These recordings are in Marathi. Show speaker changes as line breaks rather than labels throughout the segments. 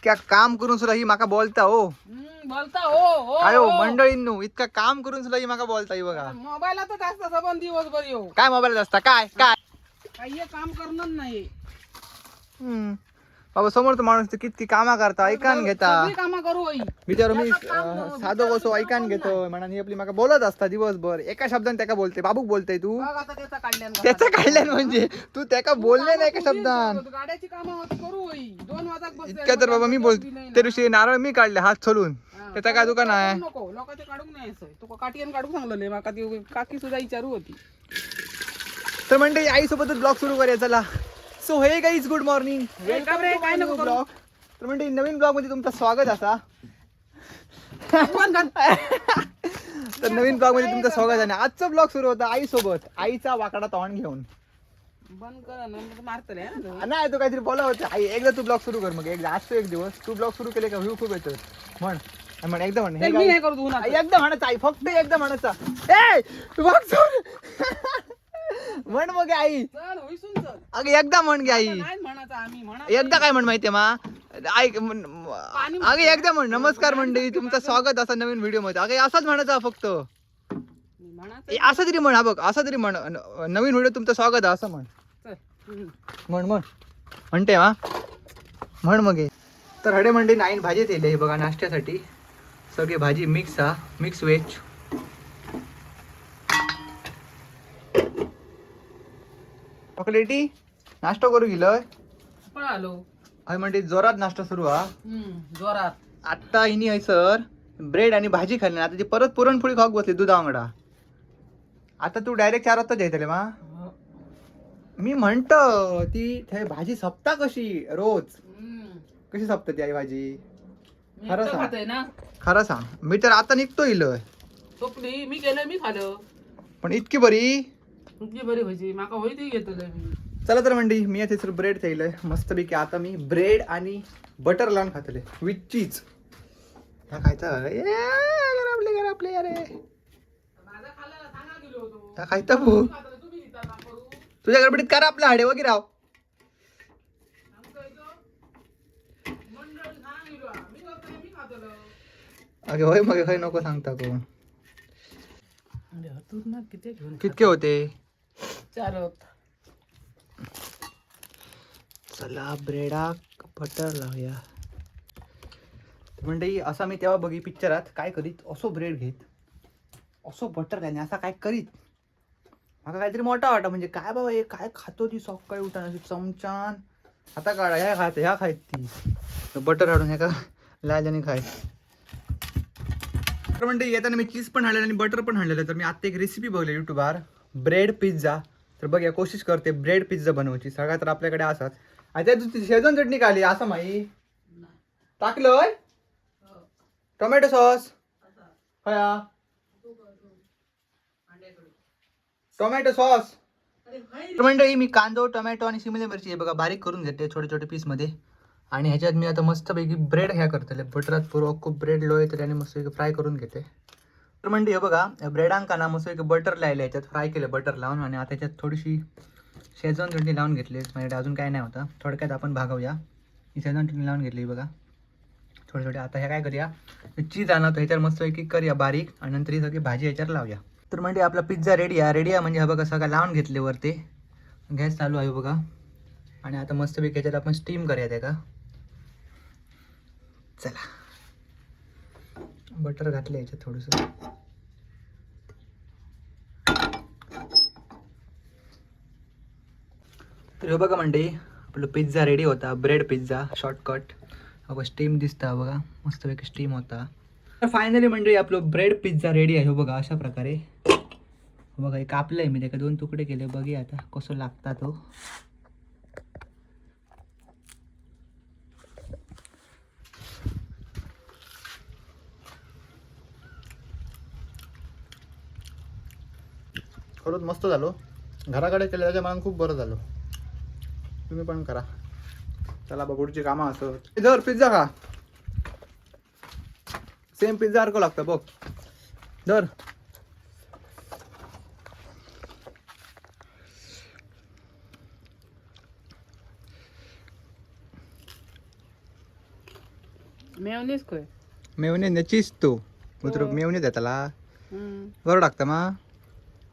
इतक्या काम करून सुद्धा ही माका बोलता हो.
बोलता हो
काय हो मंडळींनो, इतका काम करून सुद्धा ही माका बोलता ही बघा.
मोबाईलातच जास्त सबंध दिवसभर येऊ
काय मोबाईल असता काय काय
काही काम करणार नाही.
बाबा समोरचा माणूस तर किती कामा करता ऐकान घेता.
सगळी कामं करू होई.
विचारू मी
याचं काम
साधो कसो ऐकान घेतो म्हणा आपली माका बोलत असता दिवसभर एका शब्दाने त्याका बोलते. बाबूक बोलतय तू
बघ आता त्याचा काढल्यान का?
त्याचं काढल्यान म्हणजे तू त्याका बोलले नाही एका शब्दान.
गाड्याची कामं होती करू होई. 2 वाजता बसते.
इतक्या तर बाबा मी बोलते त्या दिवशी नारळ मी काढले हात सोलून. त्याचा काय दुकान आहे.
नको लोकांचे काढून नाही असं. तू काटियन काढून सांगलं माका ती काकी सुद्धा विचारू होती.
तर म्हणजे आई सोबतच ब्लॉग सुरू करूया चला. सो हे गाईज गुड मॉर्निंग
वेलकम रे, काय नको करू.
ब्लॉग. तर म्हणजे नवीन ब्लॉग मध्ये तुमचं स्वागत असा. तर नवीन ब्लॉग मध्ये तुमचं स्वागत आहे. आजचा ब्लॉग सुरू होता आई सोबत. आईचा वाकडा तोंड घेऊन.
बंद कर ना मारतले ना.
नाही तू काहीतरी बोला होता आई. एकदा तू ब्लॉग सुरू कर मग एकदा आज तो एक दिवस तू ब्लॉग सुरू केले का व्ह्यू खूप येतो. म्हण म्हण एकदा म्हण.
मी नाही करू तू ना.
एकदा म्हणत आई फक्त एकदा म्हणायचा. ए ब्लॉग सुरू म्हण मग आई.
चल होईसून चल.
अगं एकदा म्हण गे आई.
नाही म्हणायचं आम्ही म्हणा.
एकदा काय म्हण माहितीये मा अगे एकदा म्हण. नमस्कार मंडळी तुमचं स्वागत असं नवीन व्हिडिओ मध्ये. अगे असंच म्हणायचं फक्त. असं तरी म्हण. हा बघ असं तरी म्हण. नवीन व्हिडिओ तुमचं स्वागत आहे असं म्हण. म्हण म्हण म्हणते मा म्हण मग. तर हडे मंडळी नाईन भाजी दिली बघा नाश्त्यासाठी. सगळी भाजी मिक्स हा मिक्स व्हेज. चॉकलेटी नाश्ता करू गेलोय.
पळालो.
अय म्हणजे जोरात नाश्ता सुरू हा.
जोरात.
आता हिनी आहे सर ब्रेड आणि भाजी खाल्ली. आता ती परत पुरणपोळी खाऊक बसली दुधा वांगडा. आता तू डायरेक्ट 4 वाजता जायतले मा. मी म्हणतो ती ते भाजी सपता कशी रोज कशी सपता ती आई भाजी. खरं सांग
खाते ना.
खरं सांग. मी तर आता निघतो इलोय.
सोपली मी केलं मी खाल्लं.
पण इतकी बरी
तुझी बरी भाजी माका होई ती घेतलं मी.
चला तर मंडी मी आता सर ब्रेड खाल्लंय मस्तपैकी. आता मी ब्रेड आणि बटर लावून खातले विथ चीज. ह्या खायचं गरमले गरमले अरे
माझा खाल्ला सांगा गेलो होतो.
ह्या खायचं भू
तुम्ही घेता ना करू.
तुझ्या गडबडीत करा आपला हाडे वगैरे राव. अगे होय मग होय नको सांगता कोण. कितके होते.
4
चला ब्रेडा बटर लावूया. म्हणजे असा मी तेव्हा बघी पिक्चरात काय करीत असो ब्रेड घेत असो बटर घालणे असा काय करीत. मला काहीतरी मोठा वाटा म्हणजे काय बाबा हे काय खातो ती सकाळी उठान अशी चमचान. आता काढा ह्या खात ह्या खायत ती बटर हाडून ह्या का लाजाने खाय. तर म्हणजे येताना मी चीज पण आणलेलं आणि बटर पण आणलेलं. तर मी आता एक रेसिपी बघली युट्यूबवर ब्रेड पिझ्झा. तर बघ या कोशिश करते ब्रेड पिझ्झा बनवायची. सगळ्यात तर आपल्याकडे असतात. आता तू शेजवान चटणी खाली असं माही टाकलंय. टोमॅटो सॉस हया टोमॅटो सॉस. मंडळी मी कांदो टोमॅटो आणि शिमला मिरची हे बघा बारीक करून घेते छोटे छोटे पीस मध्ये. आणि ह्याच्यात मी आता मस्तपैकी ब्रेड ह्या करतले बटरात पूर्व खूप ब्रेड लोय तर आणि मस्तपैकी फ्राय करून घेते. तर म्हणजे हे बघा ब्रेडांका ना मस्तपैकी बटर लावले ह्याच्यात फ्राय केलं बटर लावून. आणि आता ह्याच्यात थोडीशी शेजवान चटणी लावून घेतली. माझ्याकडे अजून काय नाही होता. थोडक्यात आपण भागवूया. ही शेजवान चटणी लावून घेतली बघा थोडे थोडे. आता ह्या काय करूया चीज आणतो ह्याच्यावर मस्तपैकी करूया बारीक. आणि नंतर ही सगळी भाजी ह्याच्यावर लावूया. तर म्हणजे आपला पिझ्झा रेडी आहे म्हणजे हा बघा सगळं लावून घेतले वरती. गॅस चालू आहे बघा. आणि आता मस्तपैकी ह्याच्यात आपण स्टीम करूया त्या का. चला बटर घातलं ह्याच्यात थोडंसं. तर हे बघा म्हणजे आपलं पिझ्झा रेडी होता. Bread pizza shortcut. बघा स्टीम दिसता बघा मस्तपैकी स्टीम होता. तर फायनली म्हणजे आपलं ब्रेड पिझ्झा रेडी आहे बघा अशा प्रकारे. बघा हे कापलंय मी त्याला 2 तुकडे केले. बघूया आता कसं लागता तो. खरंच मस्त झालो. घराकडे केलं त्याच्या मला खूप बरं झालं. तुम्ही पण करा. चला बघ पुढची कामं असत. जर पिझ्झा खा सेम पिझ्झा सारखं लागतं बघ. धर
मेवणीच खंय
मेवणे नचीस तो उतर मेवणे देताला बरं टाकता मग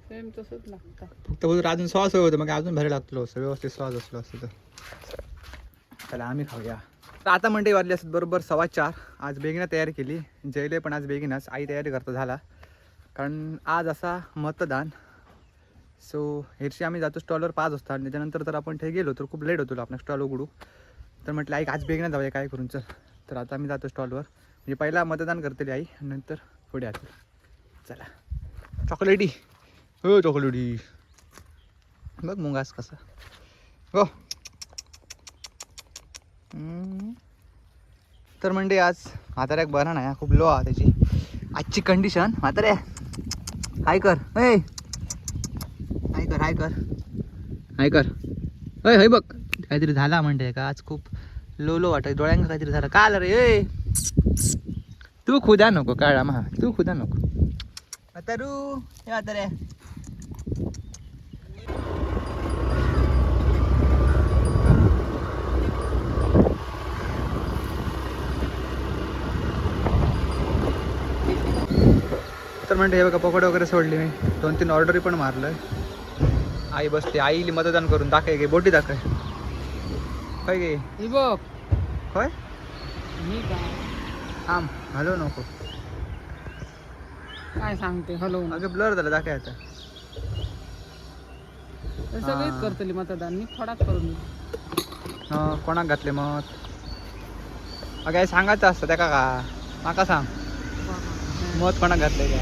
सेम तसंच लागतं.
फक्त उतर अजून सॉस होतं मग अजून भारी लागतो असं व्यवस्थित सॉस असलो असतं तर चला आम्ही खाऊया. तर आता मंडई वाजली असत बरोबर 4:15. आज बेगिना तयारी केली, जयले पण आज बेगिनाच आई तयारी करता झाला कारण आज असा मतदान. सो हेरशी आम्ही जातो स्टॉलवर 5 वाजता आणि त्याच्यानंतर तर आपण ते गेलो तर खूप लेट होतो आपण स्टॉल उघडू. तर म्हटलं आई आज बेगिना जाऊया काय करून चल. तर आता आम्ही जातो स्टॉलवर म्हणजे पहिला मतदान करतली आई आणि नंतर पुढे आतो. चला चॉकलेटी हो चॉकलेटी बघ मुंगास कसा हो. तर म्हणजे आज म्हाताऱ्याक बरा नाही खूप लो आहे त्याची आजची कंडिशन. म्हाताऱ्या हाय कर ए हाय कर हाय कर हाय कर अय हय बघ काहीतरी झाला म्हणते का आज खूप लो वाटत डोळ्यांना काहीतरी झालं का आलं रे ए तू खुदा नको काळा मा तू खुदा नको म्हातारू हे म्हाताऱ्या. तर म्हणते हे बघा पकोडे वगैरे सोडली मी 2-3 ऑर्डरी पण मारलं. आई बसते आईली मतदान करून दाखय गे बोटी दाखय काय गे
हे बघ
होय
मी काय
आम हॅलो नको
काय सांगते हॅलो
अगं ब्लर झालं दाखय आता.
सगळीच करतली मतदान मी थोडाच करून देईन.
कोणाक घातले मत अगं सांगायचं असतं त्या का माका सांग मत कोणाक घातले का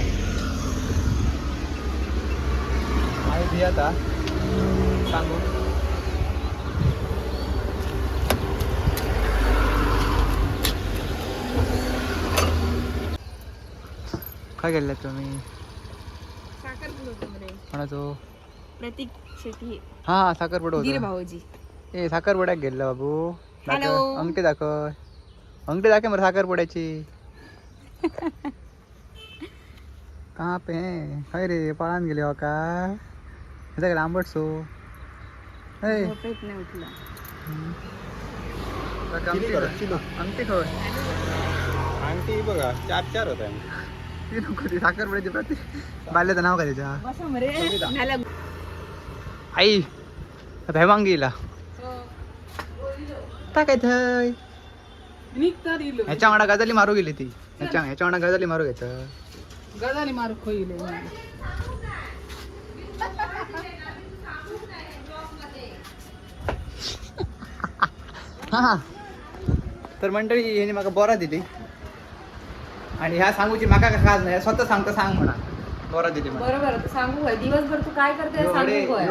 आई दी आता सांगू काय गेले तुम्ही कोणाचो
प्रतीक शेट्टी
हा साखरपुडा
धीर
होता
भाऊजी.
ए साखरपुड्याक गेलं बाबू
हॅलो.
दाखव अंगठी दाखव अंगठी दाखव मला साखरपुड्याची का पे हय रे पळान गेले हो का ह्याच्याकडे आंबट सो
झोपेत नाही उठला.
अंगठी खो
आंटी बघा 4 होत
ती नको ती साखरपुड्याची प्रति बाल्याचं नाव काय त्याच्या
बसा मरे नाला.
आई भेवांगी गेला काय थंय
निघता दिलं
ह्याच्या वांगडा गजाली मारू गेली ती ह्याच्या वांगडा गजाली मारू घ्यायचं
गजाली मारू खोईले
हा तर मंडळी ह्याने म्हाका बोरा दिली आणि ह्या सांगूची म्हाका का खास नाही स्वतः सांगता सांग म्हणा बोरा दिली मला.
बरोबर आता सांगू काय दिवसभर तू काय करते सांगू काय.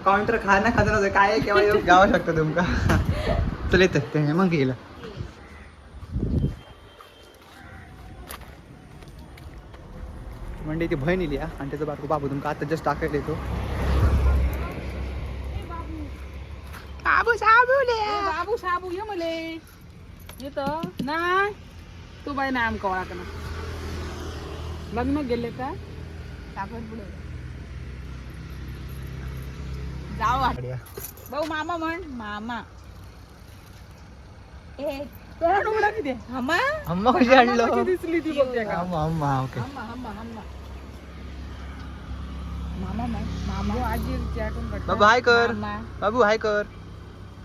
काउंटर खाना खाना काय केव्हा येऊ गावा शकतो तुमका चल येत ते मग गेला म्हणजे ती बहीण इली आणि त्याचा बाबू तुमका आता जस्ट टाकायला येतो. बाबू साबू
बाबू साबू ये मले येतो नाही तू बाई नाही आमका ओळख ना लग्न गेले का
साखरपुडा जाऊ भाऊ मामा म्हण मामा ए
तोंड उघडा किती
हमा
अम्मा कशी आणलो
कशी दिसली ती बघ त्या का
अम्मा अम्मा ओके
हम्मा हम्मा हम्मा
मामा म्हण
मामा आजीची आठवण काढ
बाबू हाय कर
मामा
बाबू हाय कर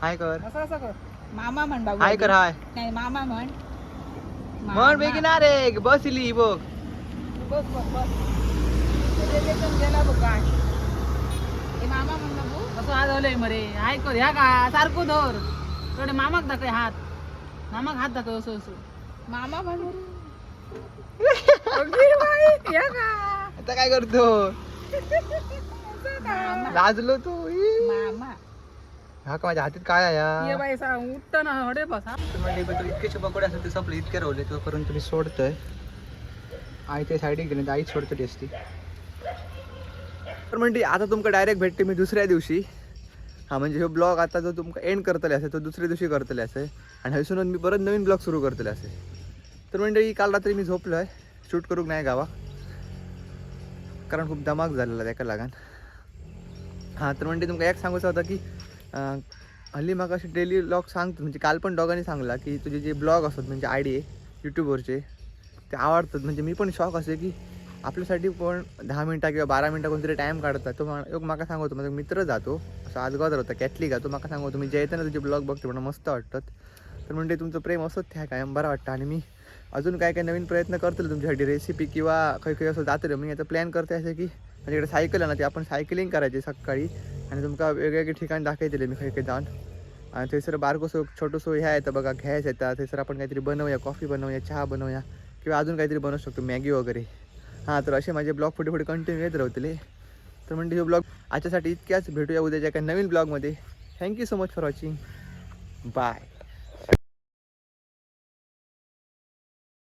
हाय कर
असं असं कर
मामा म्हण बाबू
हाय कर हाय
नाही मामा म्हण
म्हण बेगिना रे बस इली बघ
बस बस बस त्याच्यातून गेला बघ काय
ए मामा म्हण बाबू
असं आज आलंय मरे हाय कर ह्या का सारखं धर थोडे मामाक दाखव हात मामाक हात दाखव असं असं
मामा म्हण
अगदी बाई, ह्या का
आता काय करतो
मामा
लाजलो तू
मामा
हा का माझ्या हातात काय आहे
ये
या?
बाई सांग उठता ना हडे बसा
तुम्हाला इतके पकोडे असतात ते संपले इतके रावले तोपर्यंत तुम्ही सोडतोय आई त्या साईडीक गेले आईच सोडतो टेस्टी. तर म्हणते आता तुमका डायरेक्ट भेटते मी दुसऱ्या दिवशी. हा म्हणजे हे ब्लॉग आता जो तुमका एंड करतले असे तो दुसऱ्या दिवशी करतले असे आणि हयसून मी परत नवीन ब्लॉग सुरू करतले असे. तर म्हणजे काल रात्री मी झोपलो आहे शूट करूक नाही गावा कारण खूप धमाक झालेला त्याका लागान. हां तर म्हणजे तुमका एक सांगूचं होतं की हल्ली मग अशी डेली ब्लॉग सांगतो म्हणजे काल पण डॉगांनी सांगला की तुझे जे ब्लॉग असतात म्हणजे आयडी यूट्यूबवरचे ते आवडतात. म्हणजे मी पण शॉक असे की आपल्यासाठी पण 10 मिनटं किंवा 12 मिनटं कोणतरी टाईम काढतात. तो एक माका सांगतो माझा मित्र जातो असं आजगावदार होता कॅथलिक तो माका सांगतो मी जे येतं ना तुझे ब्लॉग बघतो म्हणून मस्त वाटतात. तर म्हणजे तुमचं प्रेम असंच त्या कायम बरं वाटतं. आणि मी अजून काय काय नवीन प्रयत्न करतो तुमच्यासाठी रेसिपी किंवा काही असं जातं. मी आता प्लॅन करते असं की माझ्याकडे सायकल आहे ना ते आपण सायकलिंग करायची सकाळी आणि तुमका वेगवेगळे ठिकाणी दाखवते मी काही जाऊन. आणि थंयसर बारकोसो छोटंसो ह्या येतं बघा घ्यायचं येतात. थंयसर आपण काहीतरी बनवूया, कॉफी बनवूया, चहा बनवूया किंवा अजून काहीतरी बनवू शकतो मॅगी वगैरे. हां तर असे माझे ब्लॉग पुढे कंटिन्यू येत राहतले. तर म्हणजे हे ब्लॉग आजच्यासाठी इतक्याच. भेटूया उद्याच्या एका नवीन ब्लॉगमध्ये. Thank you so much for watching. Bye.